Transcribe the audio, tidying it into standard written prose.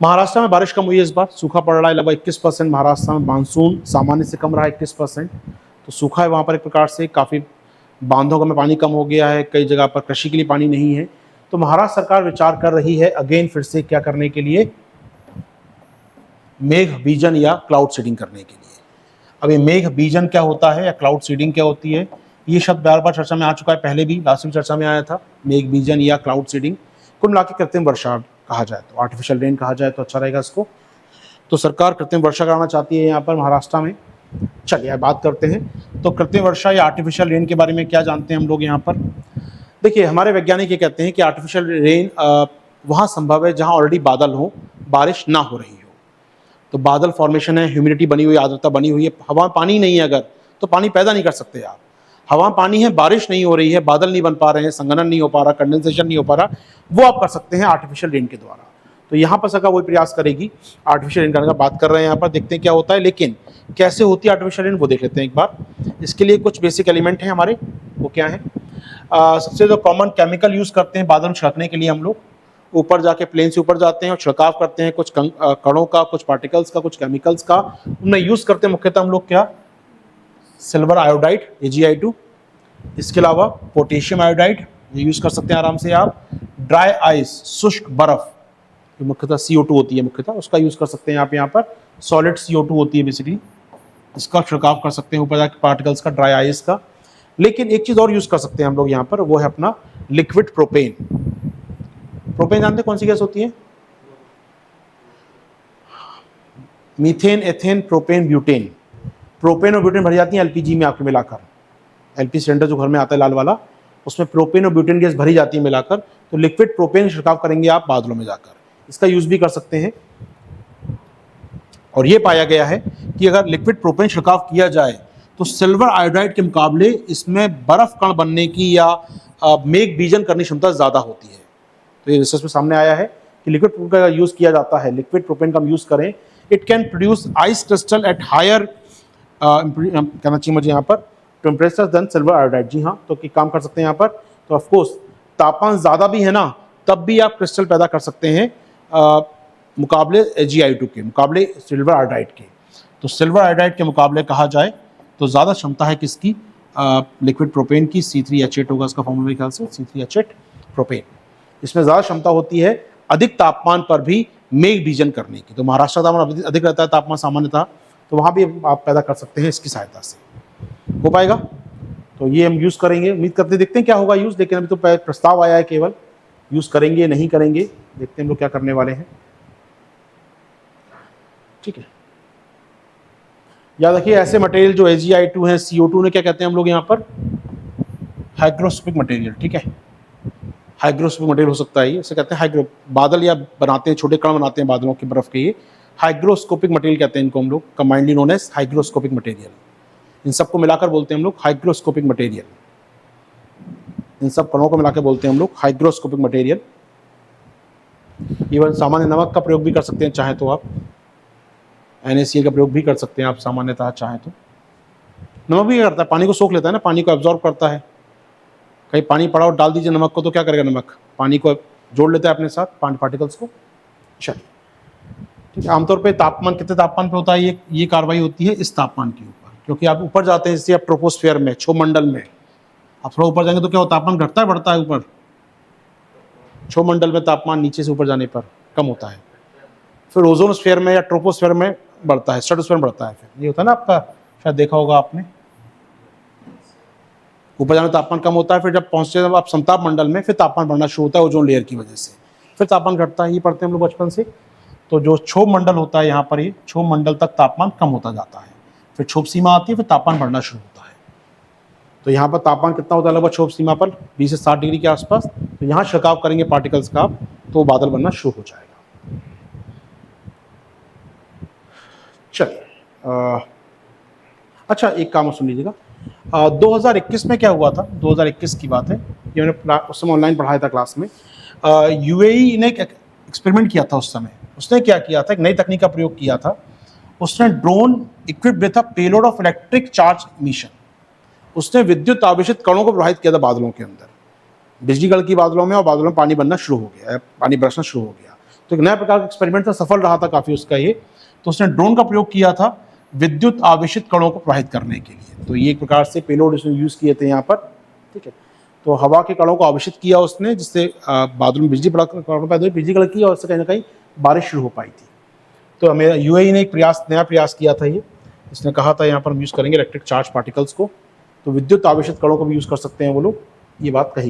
महाराष्ट्र में बारिश कम हुई है इस बार, सूखा पड़ रहा है लगभग 21%। महाराष्ट्र में मानसून सामान्य से कम रहा है 21%, तो सूखा है वहाँ पर एक प्रकार से। काफ़ी बांधों में पानी कम हो गया है, कई जगह पर कृषि के लिए पानी नहीं है। तो महाराष्ट्र सरकार विचार कर रही है अगेन फिर से क्या करने के लिए, मेघ बीजन या क्लाउड सीडिंग करने के लिए। अब ये मेघ बीजन क्या होता है या क्लाउड सीडिंग क्या होती है, ये शब्द बार बार चर्चा में आ चुका है, पहले भी लास्ट में चर्चा में आया था। मेघ बीजन या क्लाउड सीडिंग कुल मिला के कृत्रिम वर्षा कहा जाए तो, आर्टिफिशियल रेन कहा जाए तो अच्छा रहेगा इसको। तो सरकार कृत्रिम वर्षा कराना चाहती है यहाँ पर महाराष्ट्र में। चलिए बात करते हैं तो कृत्रिम वर्षा या आर्टिफिशियल रेन के बारे में क्या जानते हैं हम लोग यहाँ पर। देखिए हमारे वैज्ञानिक ये कहते हैं कि आर्टिफिशियल रेन वहाँ संभव है जहाँ ऑलरेडी बादल हो, बारिश ना हो रही हो। तो बादल फॉर्मेशन है, ह्यूमिडिटी बनी हुई, आर्द्रता बनी हुई है, हवा में पानी नहीं है अगर, तो पानी पैदा नहीं कर सकते आप। हवा में पानी है, बारिश नहीं हो रही है, बादल नहीं बन पा रहे हैं, संघनन नहीं हो पा रहा, कंडेंसेशन नहीं हो पा रहा, वो आप कर सकते हैं आर्टिफिशियल रेन के द्वारा। तो यहाँ पर सरकार वही प्रयास करेगी आर्टिफिशियल रेन करने का, बात कर रहे हैं यहाँ पर, देखते हैं क्या होता है। लेकिन कैसे होती है आर्टिफिशियल रेन वो देख लेते हैं एक बार। इसके लिए कुछ बेसिक एलिमेंट हैं हमारे, वो क्या है। सबसे जो कॉमन केमिकल यूज करते हैं बादल में छिड़कने के लिए, हम लोग ऊपर जाके प्लेन से ऊपर जाते हैं और छिड़काव करते हैं, कुछ कणों का, कुछ पार्टिकल्स का, कुछ केमिकल्स का, उनमें यूज करते हैं मुख्यतः हम लोग क्या, सिल्वर आयोडाइड AgI2। इसके अलावा पोटेशियम आयोडाइड ये यूज कर सकते हैं आराम से आप। ड्राई आइस, शुष्क बर्फ, जो मुख्यतः CO2 होती है मुख्यतः, उसका यूज कर सकते हैं आप यहाँ पर। सॉलिड CO2 होती है बेसिकली, इसका छिड़काव कर सकते हैं ऊपर जाके पार्टिकल्स का, ड्राई आइस का। लेकिन एक चीज और यूज कर सकते हैं हम लोग यहाँ पर, वो है अपना लिक्विड प्रोपेन। प्रोपेन जानते हैं कौन सी गैस होती है? Methane, ethane, propane, butane. Propane और ब्यूटेन भरी जाती है LPG में आपके मिलाकर। LP सिलेंडर जो घर में आता है लाल वाला, उसमें प्रोपेन और ब्यूटेन गैस भरी जाती है मिलाकर। तो लिक्विड प्रोपेन छिड़काव करेंगे आप बादलों में जाकर, इसका यूज भी कर सकते हैं। और ये पाया गया है कि अगर लिक्विड प्रोपेन छिड़काव किया जाए तो सिल्वर आयोडाइड के मुकाबले इसमें बर्फ कण बनने की या मेघ बीजन करने की क्षमता ज़्यादा होती है। तो ये रिसर्च में सामने आया है कि लिक्विड प्रोपेन का यूज किया जाता है, लिक्विड प्रोपेन का हम यूज करें, it can produce ice crystal at higher, कहना चाहिए मुझे यहाँ पर, टेम्परेचर देन सिल्वर आयोडाइड। जी हाँ, तो काम कर सकते हैं यहाँ पर। तो ऑफकोर्स तापमान ज़्यादा भी है ना, तब भी आप क्रिस्टल पैदा कर सकते हैं मुकाबले AgI2 के, मुकाबले सिल्वर आयोडाइड के। तो सिल्वर आयोडाइड के मुकाबले कहा जाए तो ज़्यादा क्षमता है किसकी, लिक्विड प्रोपेन की। C3H8 होगा इसका फॉर्मूला मेरे ख्याल से, C3H8 प्रोपेन। इसमें ज़्यादा क्षमता होती है अधिक तापमान पर भी मेघ बीजन करने की। तो महाराष्ट्र का तापमान अधिक रहता है तापमान सामान्यतः, तो वहाँ भी आप पैदा कर सकते हैं इसकी सहायता से, हो पाएगा। तो ये हम यूज़ करेंगे, उम्मीद करते देखते हैं क्या होगा यूज़। लेकिन अभी तो प्रस्ताव आया है, केवल यूज़ करेंगे नहीं करेंगे, देखते हैं हम लोग क्या करने वाले हैं। ठीक है, याद रखिए ऐसे मटेरियल जो AgI2 है, CO2 ने क्या कहते हैं हम लोग यहाँ पर, हाइग्रोस्कोपिक मटेरियल। ठीक है, हाइग्रोस्कोपिक मटेरियल हो सकता है ये, इसे कहते हैं हाइग्रो, बादल या बनाते हैं, छोटे कण बनाते हैं बादलों के बर्फ के, ये हाइग्रोस्कोपिक मटेरियल कहते हैं इनको हम लोग, combinedly known as hygroscopic material. इन सबको मिलाकर बोलते हैं हम लोग हाइग्रोस्कोपिक मटेरियल। इन सब कणों को मिलाकर बोलते हैं हम लोग हाइग्रोस्कोपिक मटेरियल। इवन सामान्य नमक का प्रयोग भी कर सकते हैं चाहे तो आप, NaCl का प्रयोग भी कर सकते हैं आप सामान्यतः चाहे तो। नमक भी क्या करता है, पानी को सोख लेता है ना, पानी को एब्जॉर्ब करता है। कहीं पानी पड़ा और डाल दीजिए नमक को, तो क्या करेगा, नमक पानी को जोड़ लेता है अपने साथ, पार्टिकल्स को। चलिए ठीक है, आमतौर पे तापमान कितने तापमान पे होता है ये कार्रवाई होती है इस तापमान के ऊपर, क्योंकि आप ऊपर जाते हैं, जैसे आप ट्रोपोस्फीयर में, क्षोमंडल में आप थोड़ा ऊपर जाएंगे तो क्या होता है, तापमान घटता है बढ़ता है ऊपर? क्षोमंडल में तापमान नीचे से ऊपर जाने पर कम होता है, फिर ओजोन स्फीयर में या ट्रोपोस्फीयर में बढ़ता है, स्ट्रेटोस्फीयर में बढ़ता है। फिर ये होता है ना आपका, शायद देखा होगा आपने, ऊपर जाने तापमान कम होता है, फिर जब पहुंचते हैं आप समताप मंडल में, फिर तापमान बढ़ना शुरू होता है ओजोन लेयर की वजह से, फिर तापमान घटता है। ये पढ़ते हैं हम लोग बचपन से। तो जो क्षोभ मंडल होता है यहाँ पर, ये क्षोभ मंडल तक तापमान कम होता जाता है, फिर क्षोभ सीमा आती है, फिर तापमान बढ़ना शुरू होता है। तो यहाँ पर तापमान कितना होता है लगभग क्षोभ सीमा पर, 20 से 60 डिग्री के आसपास। तो यहाँ छिड़काव करेंगे पार्टिकल्स का आप, तो बादल बनना शुरू हो जाएगा। चलिए अच्छा एक काम सुन लीजिएगा, 2021 में क्या हुआ था, 2021 की बात है, ये मैंने उस समय ऑनलाइन पढ़ाया था क्लास में। UAE ने एक एक्सपेरिमेंट किया था उस समय। उसने क्या किया था, एक नई तकनीक का प्रयोग किया था। उसने drone equipped with a payload of electric charge mission, उसने विद्युत आवेशित कणों को प्रवाहित किया था बादलों के अंदर, बिजली गड़ की बादलों में, और बादलों में पानी बनना शुरू हो गया, पानी बरसना शुरू हो गया। तो एक नया प्रकार का एक्सपेरिमेंट था, सफल रहा था काफ़ी उसका ये। तो उसने ड्रोन का प्रयोग किया था विद्युत आवेशित कणों को प्रवाहित करने के लिए। तो ये एक प्रकार से पेलोड उसने यूज़ किए थे यहाँ पर, ठीक है। तो हवा के कणों को आवेशित किया उसने, जिससे बादल में बिजली पैदा हुई, बिजली कड़क की और उससे कहीं ना कहीं बारिश शुरू हो पाई थी। तो मेरा यूएई ने एक नया प्रयास किया था ये। इसने कहा था यहाँ पर हम यूज़ करेंगे इलेक्ट्रिक चार्ज पार्टिकल्स को, तो विद्युत आवेशित कणों को भी यूज़ कर सकते हैं वो लोग, ये बात कही।